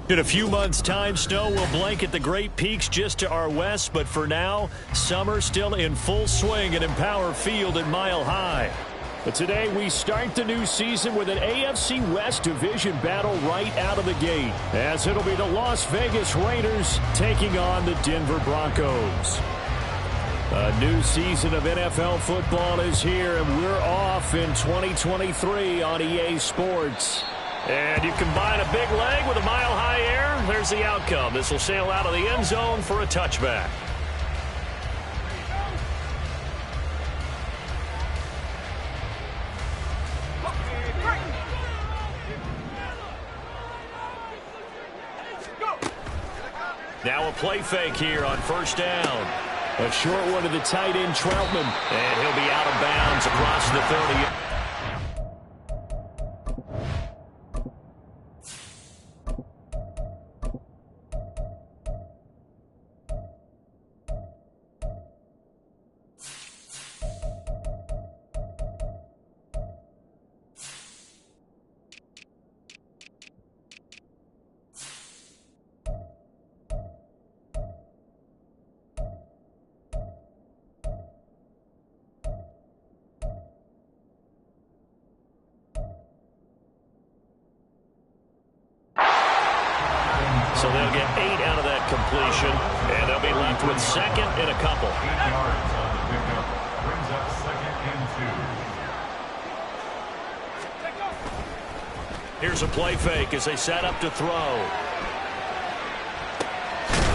In a few months' time, snow will blanket the Great Peaks just to our west, but for now, summer still in full swing at Empower Field at Mile High. But today, we start the new season with an AFC West division battle right out of the gate, as it'll be the Las Vegas Raiders taking on the Denver Broncos. A new season of NFL football is here, and we're off in 2023 on EA Sports. And you combine a big leg with a mile-high air, there's the outcome. This will sail out of the end zone for a touchback. Now a play fake here on first down. A short one to the tight end, Troutman. And he'll be out of bounds across the 30. So they'll get 8 out of that completion, and they'll be left with second and a couple. 8 yards on the pickup. Brings up second and 2. Here's a play fake as they set up to throw.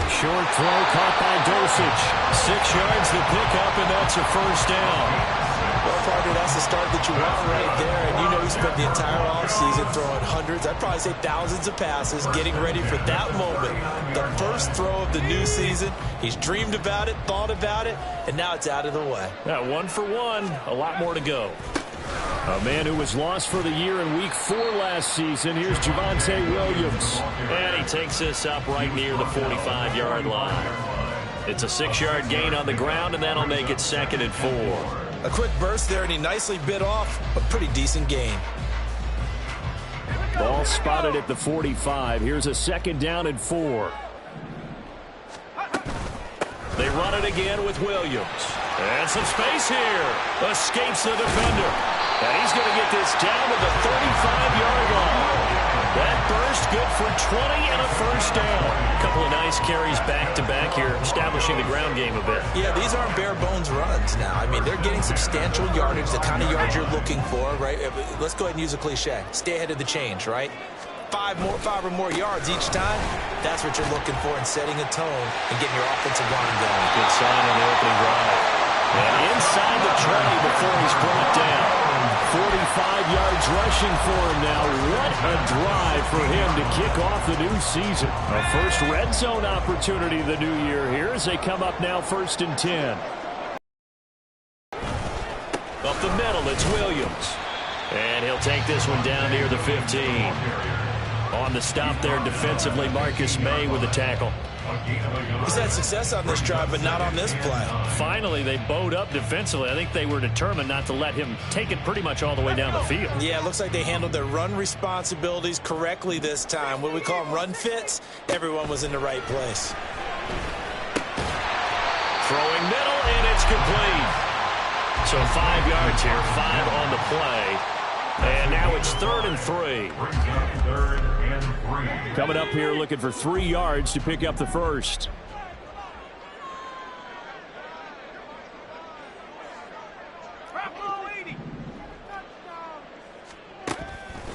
Short throw caught by Dosage. 6 yards the pickup, and that's a first down. Well, partner, that's the start that you want right there. And you know he spent the entire offseason throwing hundreds, I'd probably say thousands of passes, getting ready for that moment. The first throw of the new season. He's dreamed about it, thought about it, and now it's out of the way. Yeah, 1 for 1. A lot more to go. A man who was lost for the year in Week 4 last season. Here's Javonte Williams. And he takes this up right near the 45-yard line. It's a 6-yard gain on the ground, and that'll make it second and 4. A quick burst there, and he nicely bit off a pretty decent gain. Ball spotted at the 45. Here's a second down and 4. They run it again with Williams. And some space here. Escapes the defender. And he's going to get this down to the 35-yard line. That burst good for 20 and a first down. A couple of nice carries back-to-back here, establishing the ground game a bit. Yeah, these aren't bare-bones runs now. I mean, they're getting substantial yardage, the kind of yards you're looking for, right? Let's go ahead and use a cliche. Stay ahead of the change, right? 5 or more yards each time, that's what you're looking for in setting a tone and getting your offensive line going. Good sign on the opening drive. And inside the 20 before he's brought down. 45 yards rushing for him now. What a drive for him to kick off the new season. A first red zone opportunity the new year here as they come up now 1st and 10. Up the middle, it's Williams. And he'll take this one down near the 15. On the stop there defensively, Marcus May with the tackle. He's had success on this drive, but not on this play. Finally, they bowed up defensively. I think they were determined not to let him take it pretty much all the way down the field. Yeah, it looks like they handled their run responsibilities correctly this time. What we call them run fits, everyone was in the right place. Throwing middle, and it's complete. So 5 yards here, 5 on the play. And now it's 3rd and 3. Coming up here looking for 3 yards to pick up the first.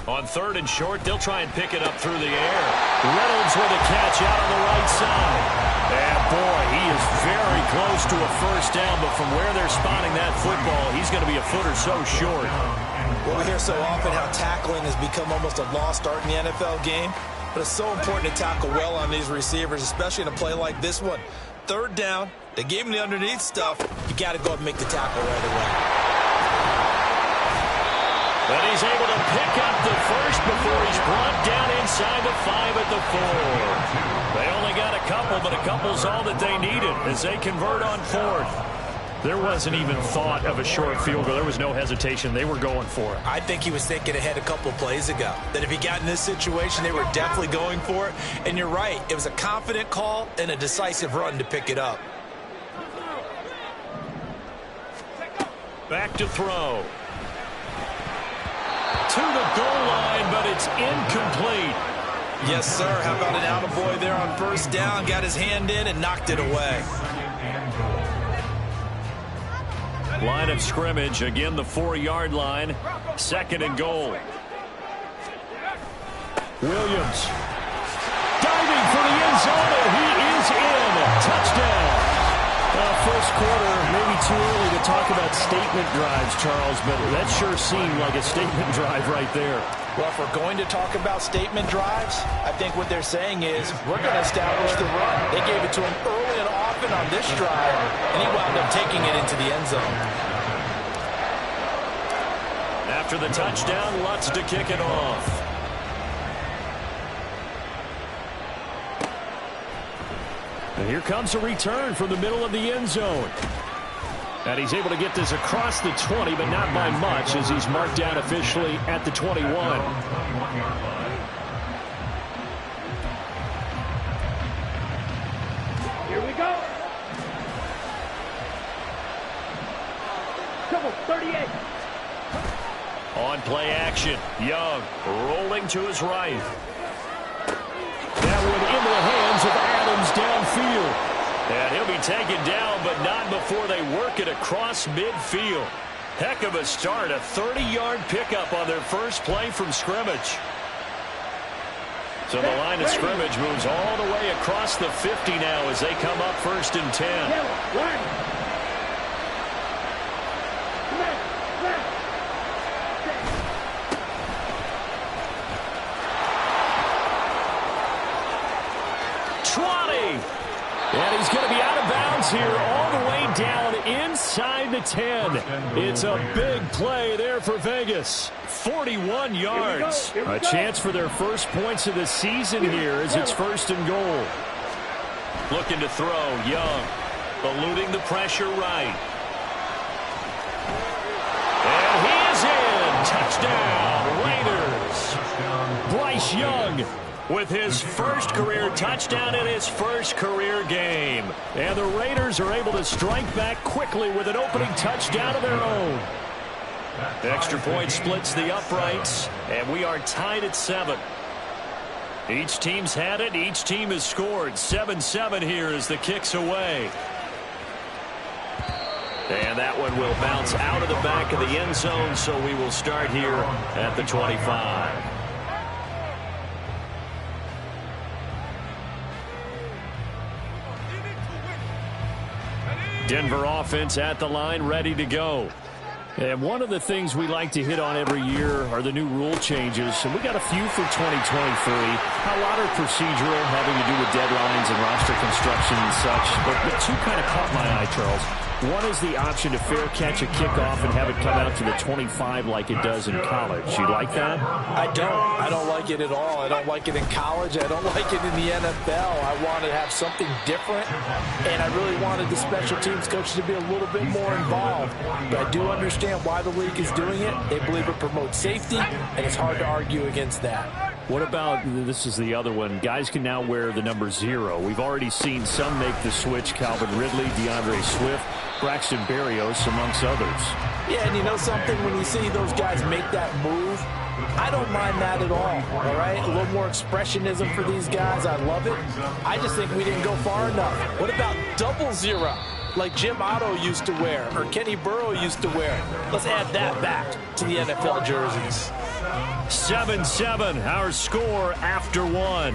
On 3rd and short, they'll try and pick it up through the air. Reynolds with a catch out on the right side. And boy, he is very close to a first down, but from where they're spotting that football, he's going to be a foot or so short. Well, we hear so often how tackling has become almost a lost art in the NFL game, but it's so important to tackle well on these receivers, especially in a play like this one. 3rd down, they gave him the underneath stuff. You got to go and make the tackle right away. And he's able to pick up the first before he's brought down inside the 5 at the 4. They only got a couple, but a couple's all that they needed as they convert on 4th. There wasn't even thought of a short field goal. There was no hesitation. They were going for it. I think he was thinking ahead a couple plays ago, that if he got in this situation, they were definitely going for it. And you're right. It was a confident call and a decisive run to pick it up. Back to throw. To the goal line, but it's incomplete. Yes, sir. How about an attaboy there on first down? Got his hand in and knocked it away. Line of scrimmage, again the 4-yard line. 2nd and goal. Williams. Diving for the end zone, and he is in. Touchdown. First quarter, maybe too early to talk about statement drives, Charles, but that sure seemed like a statement drive right there. Well, if we're going to talk about statement drives, I think what they're saying is we're going to establish the run. They gave it to him early and often on this drive, and he wound up taking it into the end zone. After the touchdown, Lutz to kick it off. And here comes a return from the middle of the end zone. And he's able to get this across the 20, but not by much, as he's marked down officially at the 21. Here we go. Come on, 38. On play action, Young rolling to his right. That one into the hands of Adams downfield. And he'll be taken down, but not before they work it across midfield. Heck of a start, a 30-yard pickup on their first play from scrimmage. So the line of scrimmage moves all the way across the 50 now as they come up 1st and 10. And he's going to be out of bounds here all the way down inside the 10. It's a big play there for Vegas. 41 yards. A chance for their first points of the season here as it's 1st and goal. Looking to throw, Young. Eluding the pressure right. And he is in. Touchdown, Raiders. Bryce Young with his first career touchdown in his first career game. And the Raiders are able to strike back quickly with an opening touchdown of their own. Extra point splits the uprights, and we are tied at 7. Each team's had it. Each team has scored. 7-7 here as the kick's away. And that one will bounce out of the back of the end zone, so we will start here at the 25. Denver offense at the line, ready to go. And one of the things we like to hit on every year are the new rule changes. And we got a few for 2023. A lot are procedural, having to do with deadlines and roster construction and such. But two kind of caught my eye, Charles. One is the option to fair catch a kickoff and have it come out to the 25 like it does in college. You like that? I don't like it at all. I don't like it in college. I don't like it in the NFL. I want to have something different, and I really wanted the special teams coaches to be a little bit more involved. But I do understand why the league is doing it. They believe it promotes safety, and it's hard to argue against that. What about, this is the other one, guys can now wear the number 0. We've already seen some make the switch, Calvin Ridley, DeAndre Swift, Braxton Berrios, amongst others. Yeah, and you know something? When you see those guys make that move, I don't mind that at all right? A little more expressionism for these guys. I love it. I just think we didn't go far enough. What about double 0? Like Jim Otto used to wear, or Kenny Burrow used to wear. Let's add that back to the NFL jerseys. 7-7, our score after 1.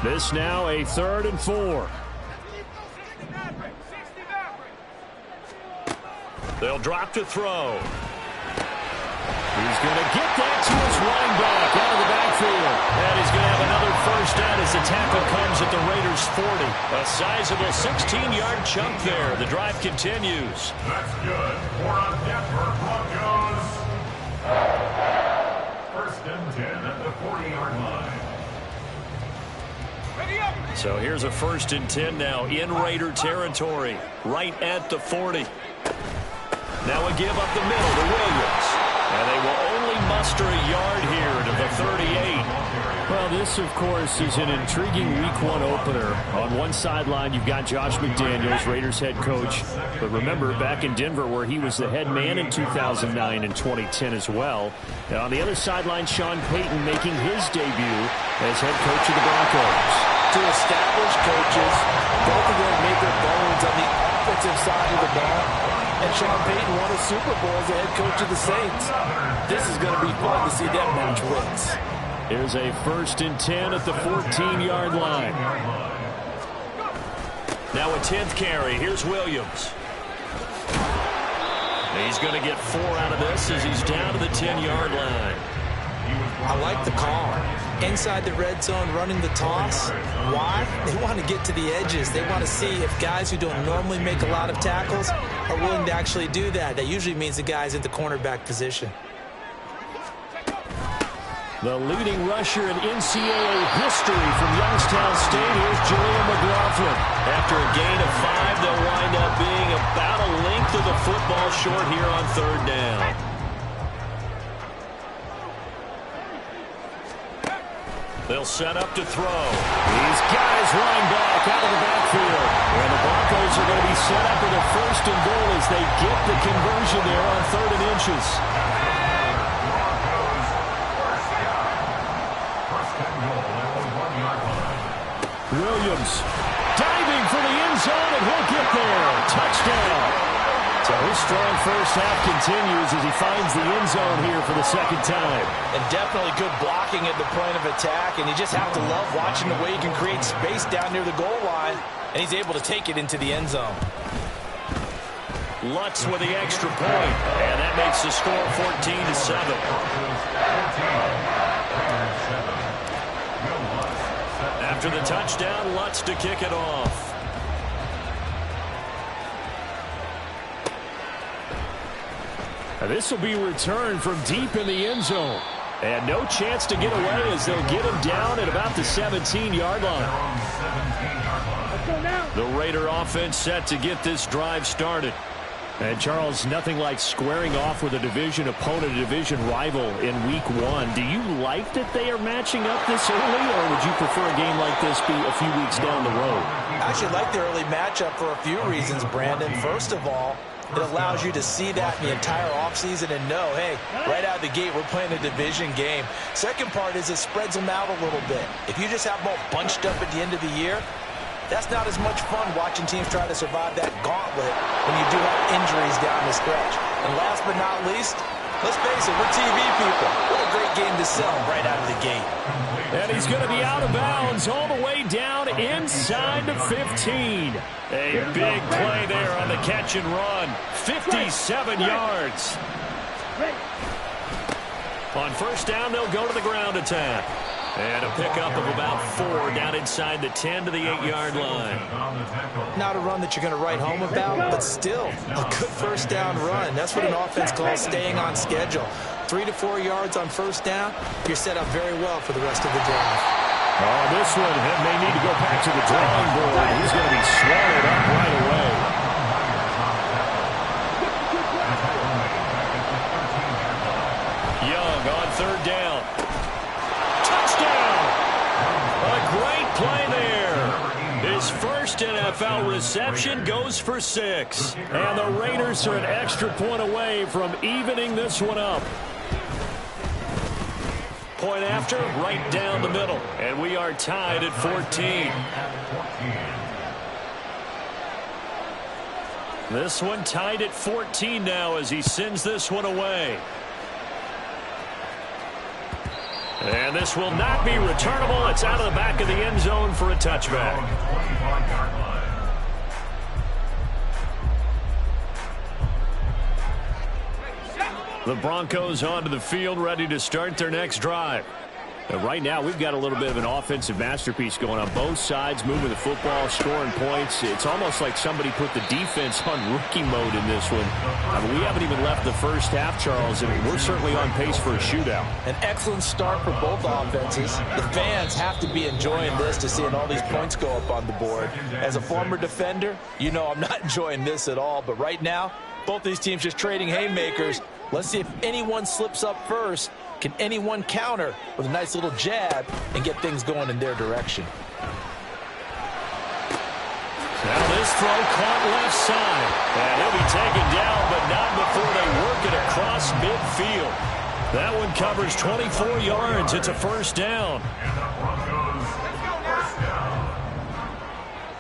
This now a 3rd and 4. They'll drop to throw. He's going to get that to his running back out of the backfield. And he's going to have another first down as the tackle comes at the Raiders' 40. A sizable 16-yard chunk there. The drive continues. That's good. For on Denver Broncos. First and 10 at the 40-yard line. So here's a 1st and 10 now in Raider territory, right at the 40. Now a give up the middle to Williams. And they will only muster a yard here to the 38. Well, this, of course, is an intriguing Week 1 opener. On one sideline, you've got Josh McDaniels, Raiders head coach. But remember, back in Denver, where he was the head man in 2009 and 2010 as well. And on the other sideline, Sean Payton making his debut as head coach of the Broncos. Two established coaches, both of them made their bones on the offensive side of the ball. And Sean Payton won a Super Bowl as the head coach of the Saints. This is going to be fun to see them match wits. Here's a 1st and 10 at the 14-yard line. Now a 10th carry. Here's Williams. He's going to get 4 out of this as he's down to the 10-yard line. I like the call. Inside the red zone, running the toss. Why? They want to get to the edges. They want to see if guys who don't normally make a lot of tackles are willing to actually do that. That usually means the guy's in the cornerback position. The leading rusher in NCAA history from Youngstown State, here's Julian McLaughlin. After a gain of 5, they'll wind up being about a length of the football short here on 3rd down. They'll set up to throw. These guys running back out of the backfield. And the Broncos are going to be set up with a 1st and goal as they get the conversion there on 3rd and inches. Williams diving for the end zone, and he'll get there. Touchdown. So his strong first half continues as he finds the end zone here for the 2nd time. And definitely good blocking at the point of attack, and you just have to love watching the way he can create space down near the goal line, and he's able to take it into the end zone. Lutz with the extra point, and that makes the score 14-7. After the touchdown, Lutz to kick it off. This will be returned from deep in the end zone. And no chance to get away as they'll get him down at about the 17-yard line. The Raider offense set to get this drive started. And, Charles, nothing like squaring off with a division opponent, a division rival in Week 1. Do you like that they are matching up this early, or would you prefer a game like this be a few weeks down the road? I actually like the early matchup for a few reasons, Brandon. First of all, it allows you to see that in the entire offseason and know, hey, right out of the gate, we're playing a division game. Second part is it spreads them out a little bit. If you just have them all bunched up at the end of the year, that's not as much fun watching teams try to survive that gauntlet when you do have injuries down the stretch. And last but not least, let's face it, we're TV people. What a great game to sell right out of the gate. And he's going to be out of bounds all the way down inside the 15. A big play there on the catch and run. 57 yards. On 1st down, they'll go to the ground attack. And a pickup of about 4 down inside the 10 to the 8-yard line. Not a run that you're going to write home about, but still a good 1st down run. That's what an offense calls staying on schedule. 3 to 4 yards on 1st down, you're set up very well for the rest of the drive. Oh, this one may need to go back to the drawing board. He's going to be swallowed up right away. Young on 3rd down. Touchdown! A great play there. His first NFL reception goes for 6. And the Raiders are an extra point away from evening this one up. Point after, right down the middle. And we are tied at 14. This one tied at 14 now as he sends this one away. And this will not be returnable. It's out of the back of the end zone for a touchback. The Broncos onto the field, ready to start their next drive. Right now, we've got a little bit of an offensive masterpiece going on both sides, moving the football, scoring points. It's almost like somebody put the defense on rookie mode in this one. We haven't even left the first half, Charles, and we're certainly on pace for a shootout. An excellent start for both offenses. The fans have to be enjoying this to seeing all these points go up on the board. As a former defender, you know I'm not enjoying this at all. But right now, both these teams just trading haymakers. Let's see if anyone slips up first. Can anyone counter with a nice little jab and get things going in their direction? Now this throw caught left side. And he'll be taken down, but not before they work it across midfield. That one covers 24 yards. It's a first down. And the Broncos, first down.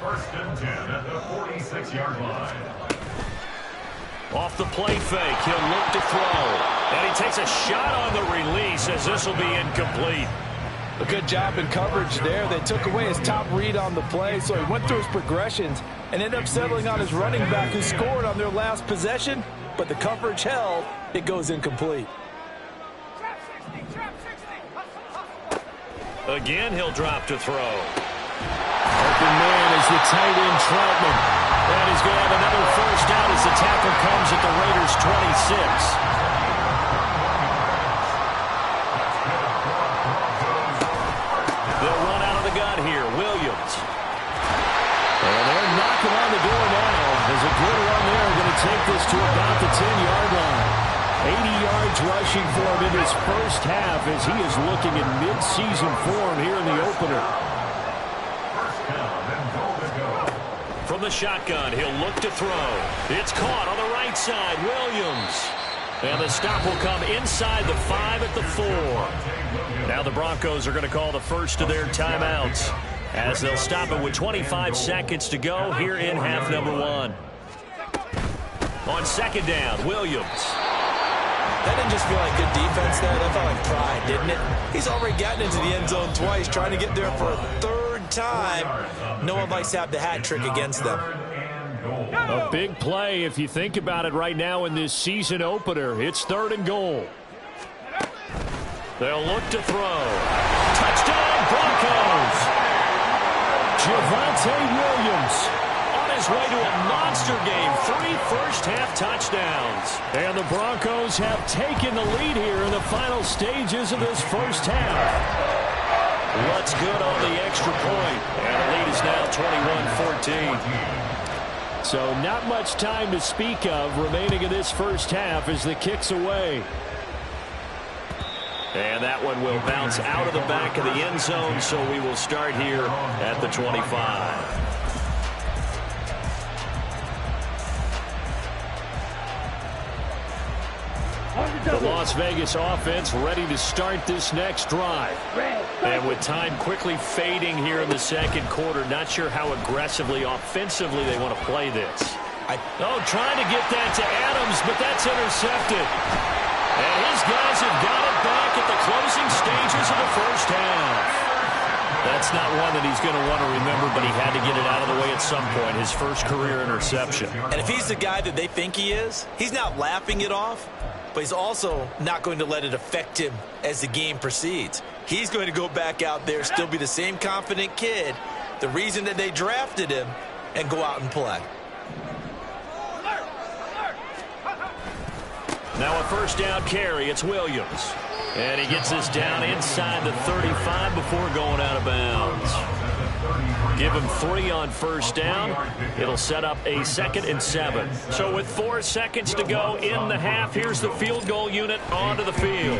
First and 10 at the 46-yard line. Off the play fake, he'll look to throw. And he takes a shot on the release as this will be incomplete. A good job in coverage there. They took away his top read on the play, so he went through his progressions and ended up settling on his running back who scored on their last possession, but the coverage held. It goes incomplete. Again, he'll drop to throw. Open man is the tight end, Troutman. And he's going to have another first down as the tackle comes at the Raiders' 26. They'll run out of the gun here. Williams. And they're knocking on the door now. There's a good run there. Going to take this to about the 10-yard line. 80 yards rushing for him in his first half as he is looking in mid-season form here in the opener. From the shotgun, he'll look to throw. It's caught on the right side. Williams. And the stop will come inside the 5 at the 4. Now the Broncos are going to call the first of their timeouts as they'll stop it with 25 seconds to go here in half number 1. On second down, Williams. That didn't just feel like good defense there. That felt like pride, didn't it? He's already gotten into the end zone twice, trying to get there for a third time. No one likes to have the hat trick against them. A big play if you think about it right now in this season opener. It's 3rd and goal. They'll look to throw. Touchdown, Broncos! Javonte Williams on his way to a monster game. 3 first-half touchdowns. And the Broncos have taken the lead here in the final stages of this first half. What's good on the extra point. And the lead is now 21-14. So not much time to speak of remaining in this first half as the kick's away. And that one will bounce out of the back of the end zone, so we will start here at the 25. The Las Vegas offense ready to start this next drive. And with time quickly fading here in the second quarter, not sure how aggressively, offensively they want to play this. Trying to get that to Adams, but that's intercepted. And his guys have got it back at the closing stages of the first half. That's not one that he's going to want to remember, but he had to get it out of the way at some point, his first career interception. And if he's the guy that they think he is, he's not laughing it off. But he's also not going to let it affect him as the game proceeds. He's going to go back out there, still be the same confident kid, the reason that they drafted him, and go out and play. Now a first down carry. It's Williams. And he gets this down inside the 35 before going out of bounds. Give him 3 on first down. It'll set up a 2nd and 7. So with 4 seconds to go in the half, here's the field goal unit onto the field.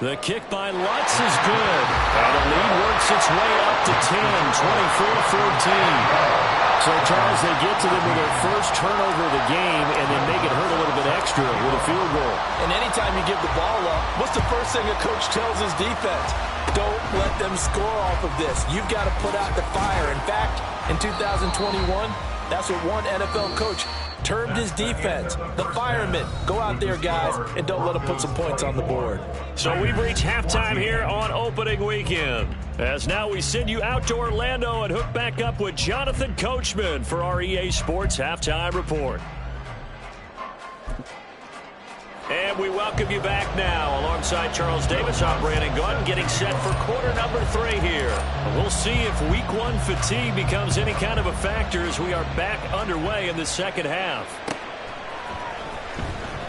The kick by Lutz is good. And the lead works its way up to 10, 24-14. So, Charles, they get to them with their first turnover of the game and then make it hurt a little bit extra with a field goal. And anytime you give the ball up, what's the first thing a coach tells his defense? Don't let them score off of this. You've got to put out the fire. In fact, in 2021, that's what one NFL coach termed his defense. The firemen. Go out there, guys, and don't let them put some points on the board. So we've reached halftime here on opening weekend. As now we send you out to Orlando and hook back up with Jonathan Coachman for our EA Sports Halftime Report. And we welcome you back now. Alongside Charles Davis, I'm Brandon Gunn, getting set for quarter number 3 here. We'll see if week 1 fatigue becomes any kind of a factor as we are back underway in the second half.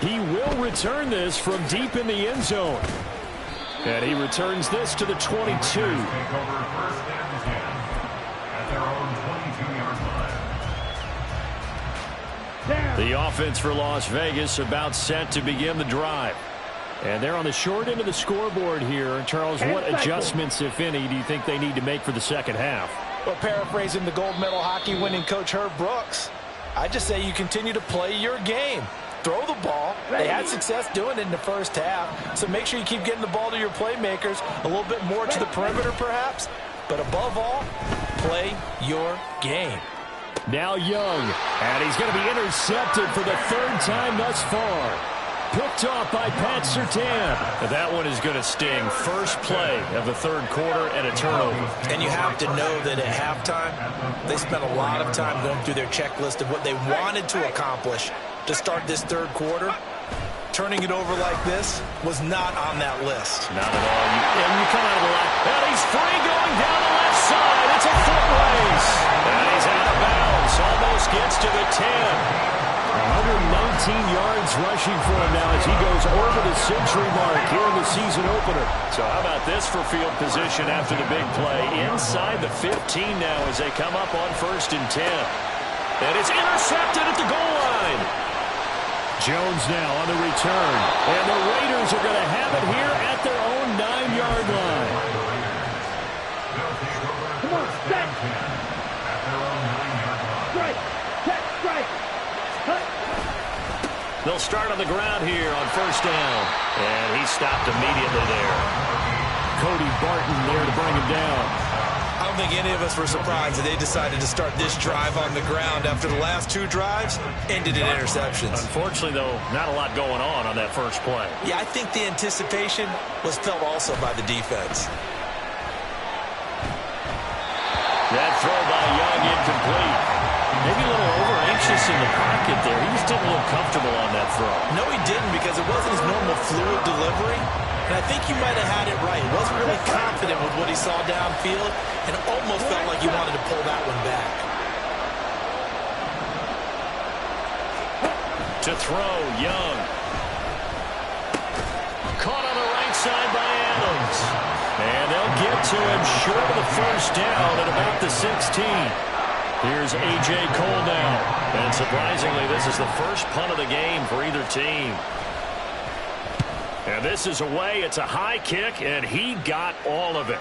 He will return this from deep in the end zone. And he returns this to the 22. The offense for Las Vegas about set to begin the drive. And they're on the short end of the scoreboard here. Charles, what adjustments, if any, do you think they need to make for the second half? Well, paraphrasing the gold medal hockey winning coach Herb Brooks, I just say you continue to play your game. Throw the ball. They had success doing it in the first half. So make sure you keep getting the ball to your playmakers, a little bit more to the perimeter perhaps. But above all, play your game. Now Young, and he's going to be intercepted for the 3rd time thus far. Picked off by Pat Surtain. That one is going to sting. First play of the 3rd quarter and a turnover. And you have to know that at halftime, they spent a lot of time going through their checklist of what they wanted to accomplish to start this 3rd quarter. Turning it over like this was not on that list. Not at all. And you come out of the line. And he's free going down the left side. It's a foot race. And he's out of bounds. Almost gets to the 10. 119 yards rushing for him now as he goes over the century mark here in the season opener. So how about this for field position after the big play? Inside the 15 now as they come up on 1st and 10. And it's intercepted at the goal line. Jones now on the return. And the Raiders are going to have it here at their own 9-yard line. Come on, set. Strike. Set, strike. Cut. They'll start on the ground here on 1st down. And he stopped immediately there. Cody Barton there to bring him down. I don't think any of us were surprised that they decided to start this drive on the ground after the last 2 drives ended in interceptions. Unfortunately, though, not a lot going on that first play. Yeah, I think the anticipation was felt also by the defense. That throw by Young incomplete. Maybe a little over-anxious in the pocket there. He just didn't look comfortable on that throw. No, he didn't, because it wasn't his normal fluid delivery. And I think you might have had it right. He wasn't really confident with what he saw downfield, and it almost felt like he wanted to pull that one back. To throw, Young. Caught on the right side by Adams. And they'll get to him short of the 1st down at about the 16. Here's A.J. Cole now. And surprisingly, this is the first punt of the game for either team. And this is away. It's a high kick, and he got all of it.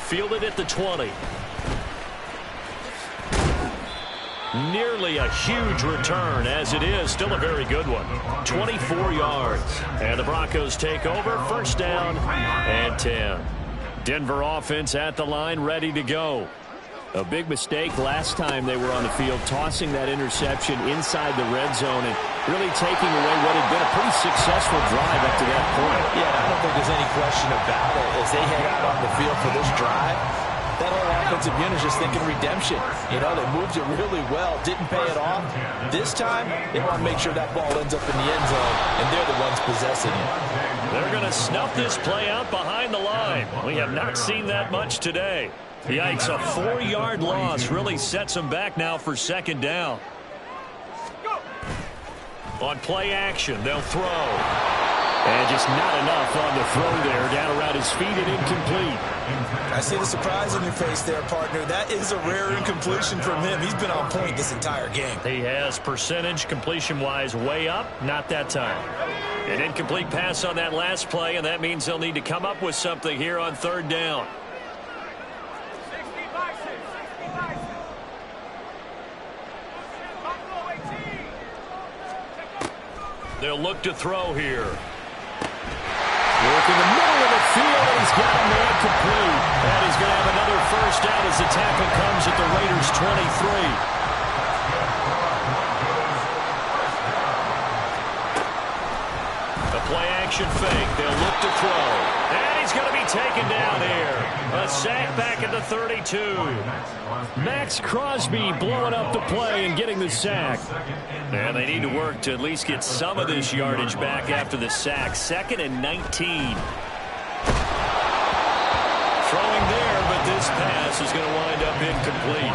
Fielded at the 20. Nearly a huge return, as it is. Still a very good one. 24 yards. And the Broncos take over. 1st down and 10. Denver offense at the line, ready to go. A big mistake last time they were on the field, tossing that interception inside the red zone and really taking away what had been a pretty successful drive up to that point. Yeah, I don't think there's any question about it. As they head out on the field for this drive, that whole offensive unit is just thinking redemption. You know, they moved it really well, didn't pay it off. This time, they want to make sure that ball ends up in the end zone, and they're the ones possessing it. They're going to snuff this play out behind the line. We have not seen that much today. Yikes, a 4-yard loss really sets them back now for 2nd down. On play action, they'll throw. And just not enough on the throw there. Down around his feet and incomplete. I see the surprise on your face there, partner. That is a rare incompletion from him. He's been on point this entire game. He has percentage completion-wise way up. Not that time. An incomplete pass on that last play, and that means they'll need to come up with something here on 3rd down. They'll look to throw here. Work in the middle of the field, and he's got a man complete. And he's going to have another 1st down as the tackle comes at the Raiders' 23. A play-action fake. They'll look to throw. And he's going to be taken down here. A sack back at the 32. Max Crosby blowing up the play and getting the sack. And they need to work to at least get some of this yardage back after the sack. 2nd and 19. Throwing there, but this pass is going to wind up incomplete.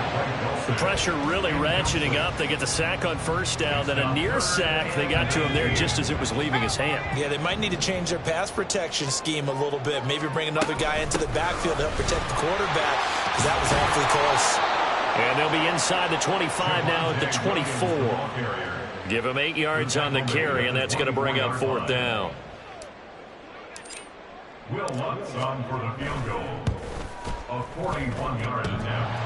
The pressure really ratcheting up. They get the sack on first down, then a near sack. They got to him there just as it was leaving his hand. Yeah, they might need to change their pass protection scheme a little bit. Maybe bring another guy into the backfield to help protect the quarterback, because that was awfully close. And they'll be inside the 25 now at the 24. Give him 8 yards on the carry, and that's going to bring up 4th down. Will Lutz on for the field goal. A 41-yard attempt.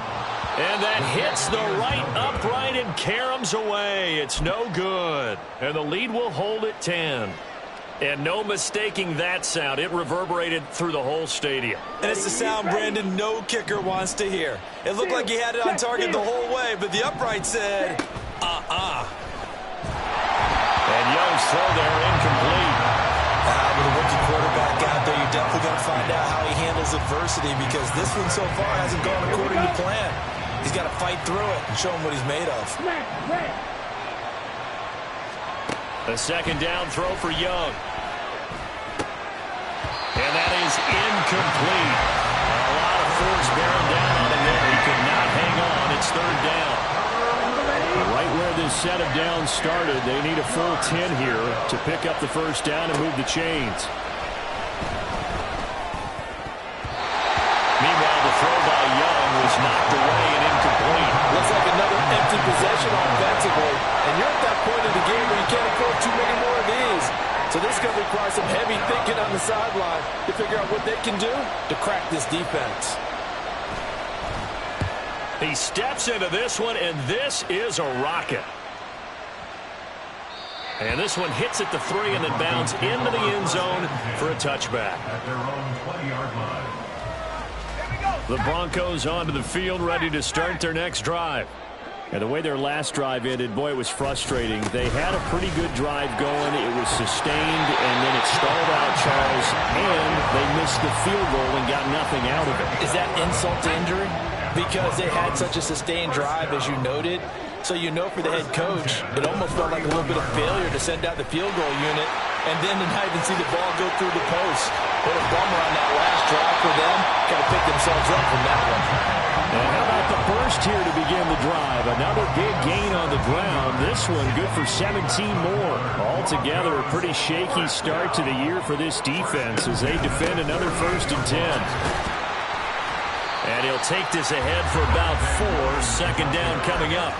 And that hits the right upright and caroms away. It's no good. And the lead will hold at 10. And no mistaking that sound. It reverberated through the whole stadium. And it's the sound Brandon no kicker wants to hear. It looked like he had it on target the whole way, but the upright said, And Young's throw there incomplete. With a rookie quarterback out there, you're definitely going to find out how he handles adversity, because this one so far hasn't gone according to plan. He's got to fight through it and show him what he's made of. A 2nd down throw for Young. And that is incomplete. A lot of force bearing down on him there. He could not hang on. It's 3rd down. Right where this set of downs started, they need a full 10 here to pick up the first down and move the chains. Meanwhile, the throw by Young was knocked away and incomplete. Looks like another empty possession offensively. And you're at that point in the game where you can't afford too many more of these. So this is going to require some heavy thinking on the sideline to figure out what they can do to crack this defense. He steps into this one, and this is a rocket. And this one hits at the 3 and then bounds into the end zone for a touchback. At their own 20-yard line. The Broncos onto the field, ready to start their next drive. And the way their last drive ended, boy, it was frustrating. They had a pretty good drive going. It was sustained, and then it stalled out, Charles, and they missed the field goal and got nothing out of it. Is that insult to injury? Because they had such a sustained drive, as you noted. So you know, for the head coach, it almost felt like a little bit of failure to send out the field goal unit and then to not even see the ball go through the post. What a bummer on that last drive for them. Got to pick themselves up from that one. And how about the burst here to begin the drive? Another big gain on the ground. This one good for 17 more. Altogether, a pretty shaky start to the year for this defense as they defend another 1st and 10. And he'll take this ahead for about 4. 2nd down coming up.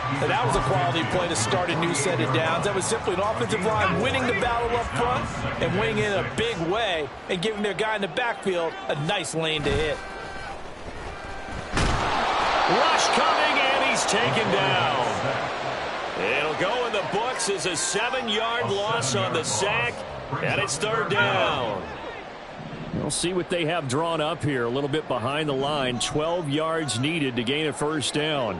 And that was a quality play to start a new set of downs. That was simply an offensive line winning the battle up front and winning it in a big way and giving their guy in the backfield a nice lane to hit. Rush coming, and he's taken down. It'll go in the books as a 7-yard loss on the sack, and it's 3rd down. We'll see what they have drawn up here. A little bit behind the line. 12 yards needed to gain a first down.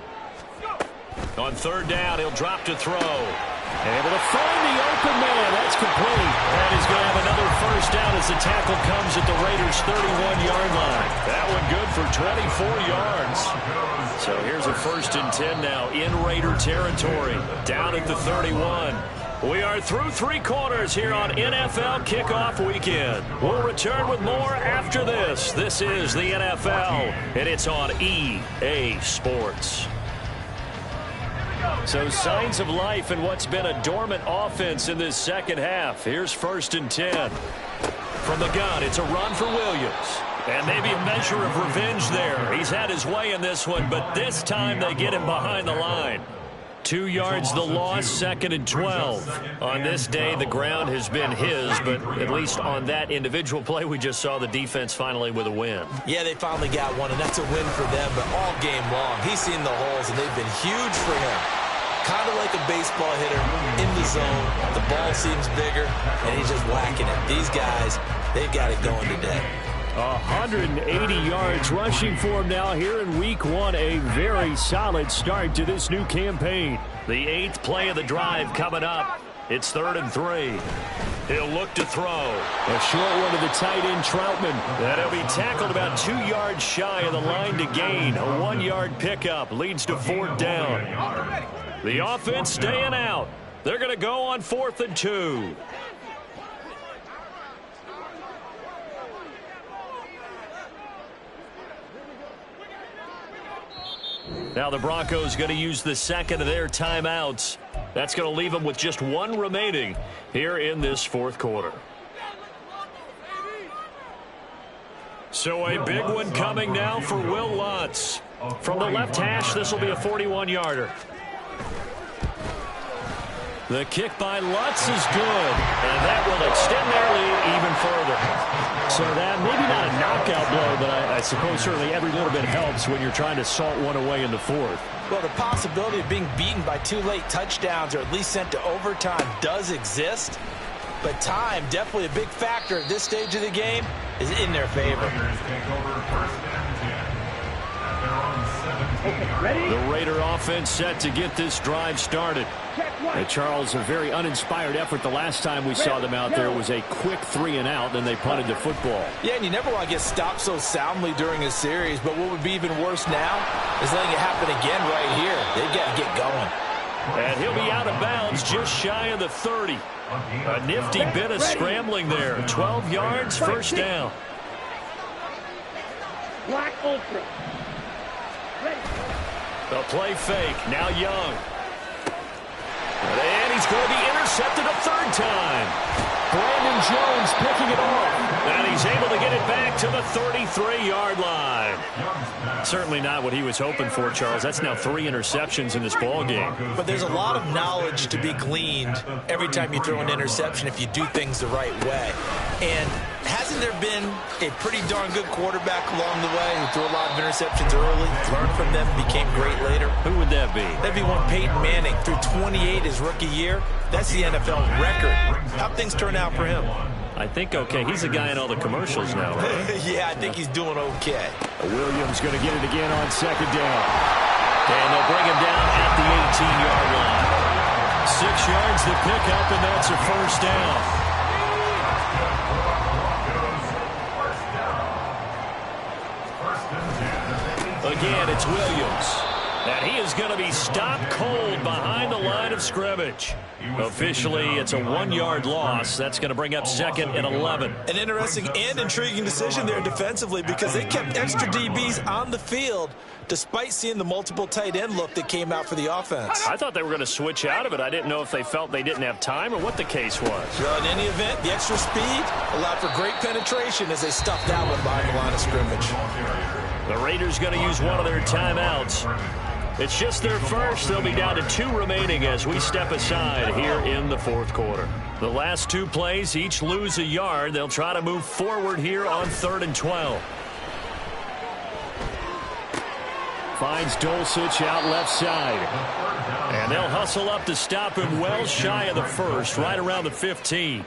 On 3rd down, he'll drop to throw. Able to find the open man. That's complete. And he's going to have another first down as the tackle comes at the Raiders' 31-yard line. That one good for 24 yards. So here's a 1st and 10 now in Raider territory. Down at the 31. We are through 3 quarters here on NFL Kickoff Weekend. We'll return with more after this. This is the NFL, and it's on EA Sports. So signs of life in what's been a dormant offense in this second half. Here's 1st and 10. From the gun, it's a run for Williams. And maybe a measure of revenge there. He's had his way in this one, but this time they get him behind the line. 2 yards the loss, 2nd and 12. On this day, the ground has been his, but at least on that individual play, we just saw the defense finally with a win. Yeah, they finally got one, and that's a win for them, but all game long, he's seen the holes, and they've been huge for him. Kind of like a baseball hitter in the zone. The ball seems bigger, and he's just whacking it. These guys, they've got it going today. 180 yards rushing for him now here in week 1. A very solid start to this new campaign. The 8th play of the drive coming up. It's 3rd and 3. He'll look to throw. A short one to the tight end, Troutman. And he'll be tackled about 2 yards shy of the line to gain. A 1-yard pickup leads to 4th down. The offense staying out. They're going to go on 4th and 2. Now the Broncos going to use the second of their timeouts. That's going to leave them with just 1 remaining here in this 4th quarter. So a big one coming now for Will Lutz. From the left hash, this will be a 41-yarder. The kick by Lutz is good, and that will extend their lead even further. So that, maybe not a knockout blow, but I suppose certainly every little bit helps when you're trying to salt one away in the 4th. Well, the possibility of being beaten by 2 late touchdowns or at least sent to overtime does exist, but time, definitely a big factor at this stage of the game, is in their favor. The Raider offense set to get this drive started. Charles, a very uninspired effort the last time we saw them out there was a quick 3-and-out, then they punted the football. Yeah, and you never want to get stopped so soundly during a series, but what would be even worse now is letting it happen again right here. They've got to get going. And he'll be out of bounds just shy of the 30. A nifty bit of scrambling there. 12 yards, 1st down. Black Ultra. The play fake, now Young. And he's going to be intercepted a 3rd time. Brandon Jones picking it off. And he's able to get it back to the 33-yard line. Certainly not what he was hoping for, Charles. That's now 3 interceptions in this ball game. But there's a lot of knowledge to be gleaned every time you throw an interception if you do things the right way. And hasn't there been a pretty darn good quarterback along the way who threw a lot of interceptions early, learned from them, became great later? Who would that be? That'd be one Peyton Manning. Threw 28 his rookie year. That's the NFL record. How'd things turn out for him? I think okay. He's a guy in all the commercials now, right? Yeah, I think he's doing okay. Williams going to get it again on 2nd down. And they'll bring him down at the 18-yard line. 6 yards to pick up, and that's a 1st down. Again, it's Williams. And he is going to be stopped cold behind the line of scrimmage. Officially, it's a 1-yard loss. That's going to bring up 2nd and 11. An interesting and intriguing decision there defensively because they kept extra DBs on the field despite seeing the multiple tight end look that came out for the offense. I thought they were going to switch out of it. I didn't know if they felt they didn't have time or what the case was. Well, in any event, the extra speed allowed for great penetration as they stuffed that one behind the line of scrimmage. The Raiders going to use one of their timeouts. It's just their first. They'll be down to 2 remaining as we step aside here in the 4th quarter. The last 2 plays each lose a yard. They'll try to move forward here on 3rd and 12. Finds Dulcich out left side. And they'll hustle up to stop him well shy of the 1st, right around the 15.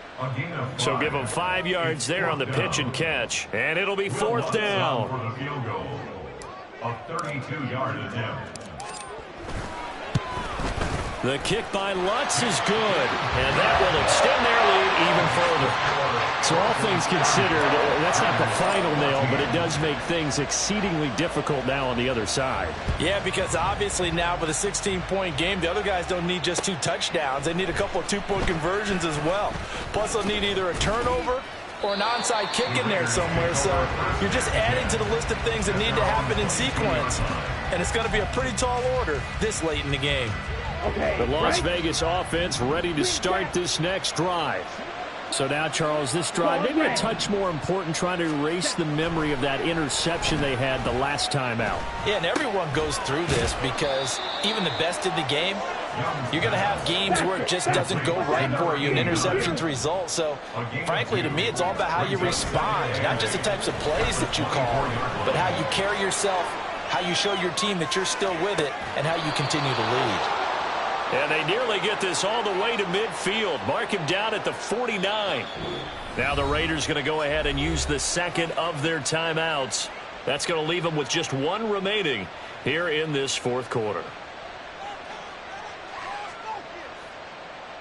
So give him 5 yards there on the pitch and catch. And it'll be 4th down. A 32-yard attempt. The kick by Lutz is good, and that will extend their lead even further. So all things considered, that's not the final nail, but it does make things exceedingly difficult now on the other side. Yeah, because obviously now with a 16-point game, the other guys don't need just 2 touchdowns. They need a couple of 2-point conversions as well. Plus, they'll need either a turnover or an onside kick in there somewhere. So you're just adding to the list of things that need to happen in sequence. And it's going to be a pretty tall order this late in the game. The Las Vegas offense ready to start this next drive. So now, Charles, this drive maybe a touch more important, trying to erase the memory of that interception they had the last time out. Yeah, and everyone goes through this because even the best in the game, you're going to have games where it just doesn't go right for you, and interceptions result. So, frankly, to me, it's all about how you respond, not just the types of plays that you call, but how you carry yourself, how you show your team that you're still with it, and how you continue to lead. And they nearly get this all the way to midfield. Mark him down at the 49. Now the Raiders going to go ahead and use the second of their timeouts. That's going to leave them with just 1 remaining here in this 4th quarter.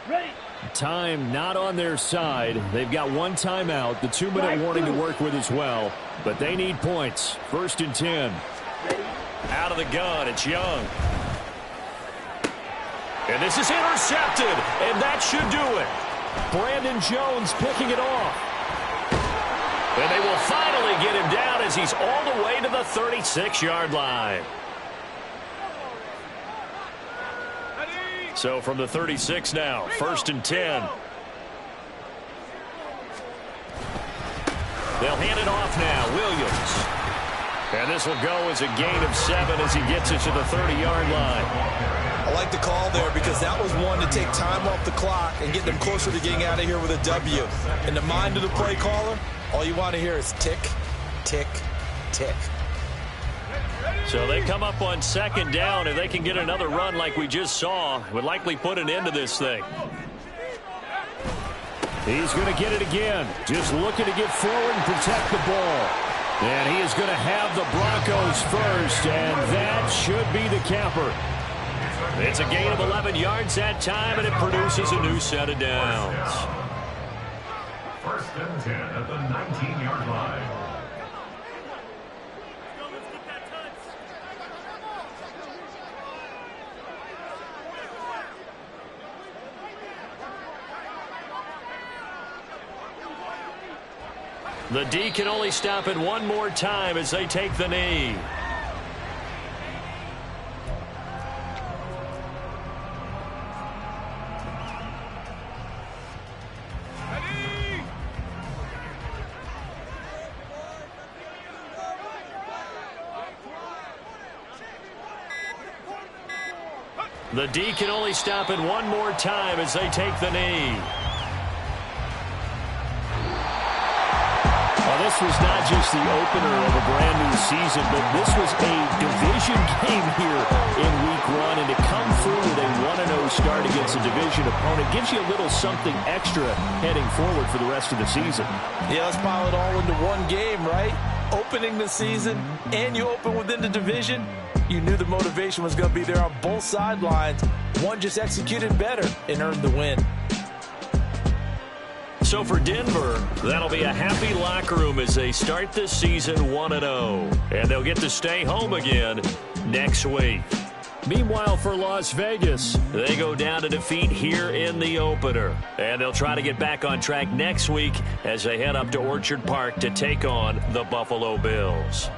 Ready. Time not on their side. They've got one timeout, the 2-minute warning to work with as well. But they need points. 1st and 10. Out of the gun, it's Young. And this is intercepted, and that should do it. Brandon Jones picking it off. And they will finally get him down as he's all the way to the 36-yard line. So from the 36 now, 1st and 10. They'll hand it off now, Williams. And this will go as a gain of 7 as he gets it to the 30-yard line. I like the call there because that was one to take time off the clock and get them closer to getting out of here with a W. In the mind of the play caller, all you want to hear is tick, tick, tick. So they come up on 2nd down. If they can get another run like we just saw, it would likely put an end to this thing. He's going to get it again. Just looking to get forward and protect the ball. And he is going to have the Broncos first, and that should be the capper. It's a gain of 11 yards that time, and it produces a new set of downs. 1st and 10 at the 19-yard line. The D can only stop it one more time as they take the knee. The D can only stop it one more time as they take the knee. Well, this was not just the opener of a brand new season, but this was a division game here in Week 1. And to come through with a 1-0 start against a division opponent gives you a little something extra heading forward for the rest of the season. Yeah, let's pile it all into one game, right? Opening the season, and you open within the division. You knew the motivation was going to be there on both sidelines. One just executed better and earned the win. So for Denver, that'll be a happy locker room as they start this season 1-0. And they'll get to stay home again next week. Meanwhile, for Las Vegas, they go down to defeat here in the opener. And they'll try to get back on track next week as they head up to Orchard Park to take on the Buffalo Bills.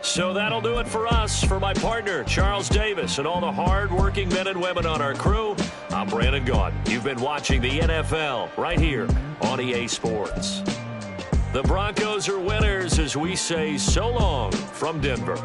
So that'll do it for us. For my partner, Charles Davis, and all the hard-working men and women on our crew, I'm Brandon Gaudin. You've been watching the NFL right here on EA Sports. The Broncos are winners as we say so long from Denver.